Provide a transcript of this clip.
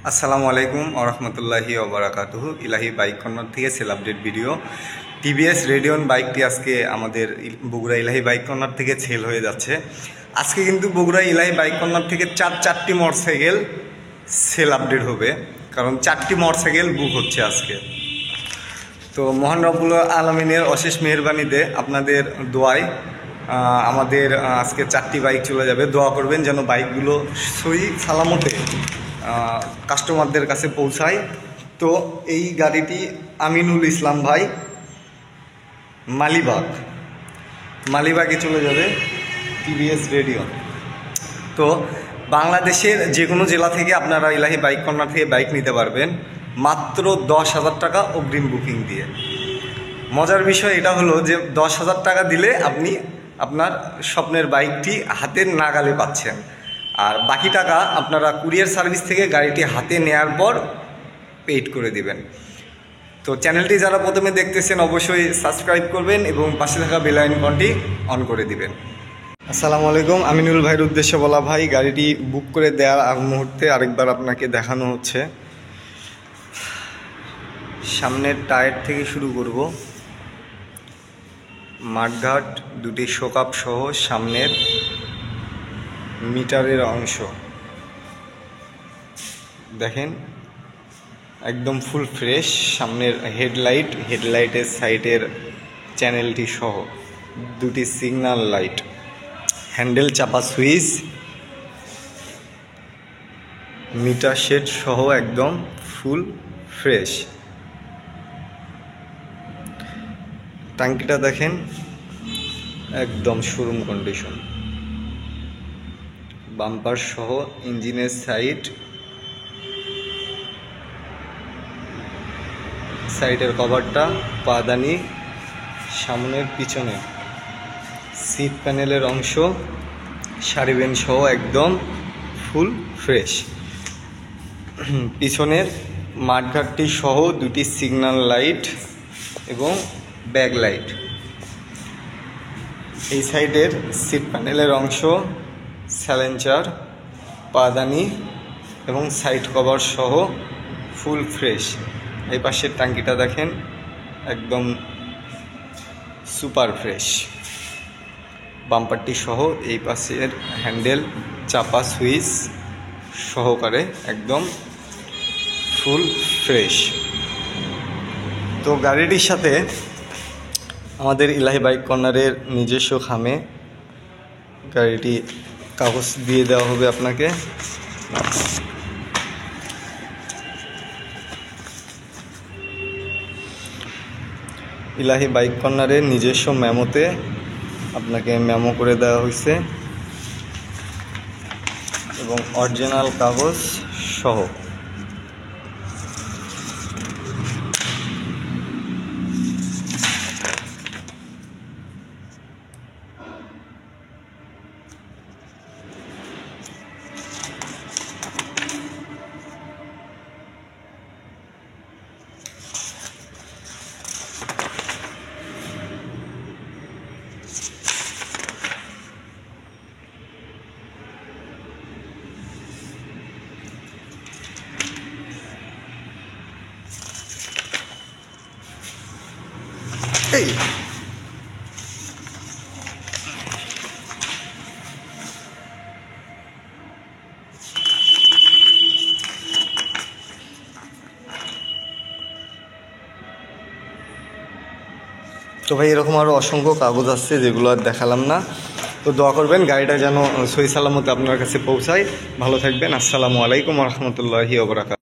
আসসালামু আলাইকুম ওরহমতুল্লাহি ওবরাকাতুহু। ইলাহি বাইক কর্নার থেকে sell update video. TVS Radeon বাইকটি আজকে আমাদের বগুড়া ইলাহি বাইক কর্নার থেকে সেল হয়ে যাচ্ছে। আজকে কিন্তু বগুড়া ইলাহি বাইক কর্নার থেকে চারটি মোটরসাইকেল সেল আপডেট হবে, কারণ 4টি মোটরসাইকেল বুক হচ্ছে আজকে। তো মহান রব্বুল আলমিনের অশেষ মেহেরবানিতে আপনাদের দোয়ায় আমাদের আজকে 4টি বাইক চলে যাবে। দোয়া করবেন যেন বাইকগুলো সহি সালামতে কাস্টমারদের কাছে পৌঁছায়। তো এই গাড়িটি আমিনুল ইসলাম ভাই মালিবাগে চলে যাবে টিভিএস রেডিয়ন। তো বাংলাদেশের যে কোনো জেলা থেকে আপনারা ইলাহি বাইক কর্নার থেকে বাইক নিতে পারবেন মাত্র 10,000 টাকা অগ্রিম বুকিং দিয়ে। মজার বিষয় এটা হলো যে 10,000 টাকা দিলে আপনি আপনার স্বপ্নের বাইকটি হাতের নাগালে পাচ্ছেন, আর বাকি টাকা আপনারা কুরিয়ার সার্ভিস থেকে গাড়িটি হাতে নেয়ার পর পেইড করে দিবেন। তো চ্যানেলটি যারা প্রথমে দেখতেছেন অবশ্যই সাবস্ক্রাইব করবেন এবং পাশে থাকা বেল আইকনটি অন করে দিবেন। আসসালামু আলাইকুম। আমিনুল ভাইয়ের উদ্দেশ্যে বলা ভাই, গাড়িটি বুক করে দেওয়ার মুহূর্তে আরেকবার আপনাকে দেখানো হচ্ছে। সামনের টায়ার থেকে শুরু করব। মাঠঘাট, দুটি শোকাপ সহ সামনের মিটারের অংশ দেখেন একদম ফুল ফ্রেশ। সামনের হেডলাইটের সাইডের চ্যানেলটি সহ দুটি সিগন্যাল লাইট, হ্যান্ডেল চাপা সুইচ, মিটার শেড সহ একদম ফুল ফ্রেশ। ট্যাঙ্কিটা দেখেন একদম শোরুম কন্ডিশন। বাম্পার সহ ইঞ্জিনের সাইডের কভারটা পাদানি, সামনের পিছনে সিট প্যানেলের অংশ, সারিবেন সহ একদম ফুল ফ্রেশ। পিছনের মাঠঘাটটি সহ দুটি সিগন্যাল লাইট এবং ব্যাক লাইট। এই সাইডের সিট প্যানেলের অংশ, স্যালেঞ্চার, পাদানি এবং সাইড কভার সহ ফুল ফ্রেশ। এই পাশের ট্যাঙ্কিটা দেখেন একদম সুপার ফ্রেশ। বাম্পারটি সহ এই পাশের হ্যান্ডেল চাপা সুইচ সহকারে একদম ফুল ফ্রেশ। তো গাড়িটির সাথে আমাদের ইলাহি বাইক কর্নারের নিজস্ব খামে গাড়িটি কাগজ দিয়ে দেওয়া হবে আপনাকে। ইলাহি বাইক কর্নারের নিজস্ব মেমোতে আপনাকে মেমো করে দেওয়া হয়েছে এবং অরিজিনাল কাগজ সহ। এই তো ভাই, এরকম আরও অসংখ্য কাগজ আসছে যেগুলো আর দেখালাম না। তো দোয়া করবেন গাড়িটা যেন সহি সালামতে আপনার কাছে পৌঁছায়। ভালো থাকবেন। আসসালামু আলাইকুম ওয়া রাহমাতুল্লাহি ওয়া বারাকাতুহু।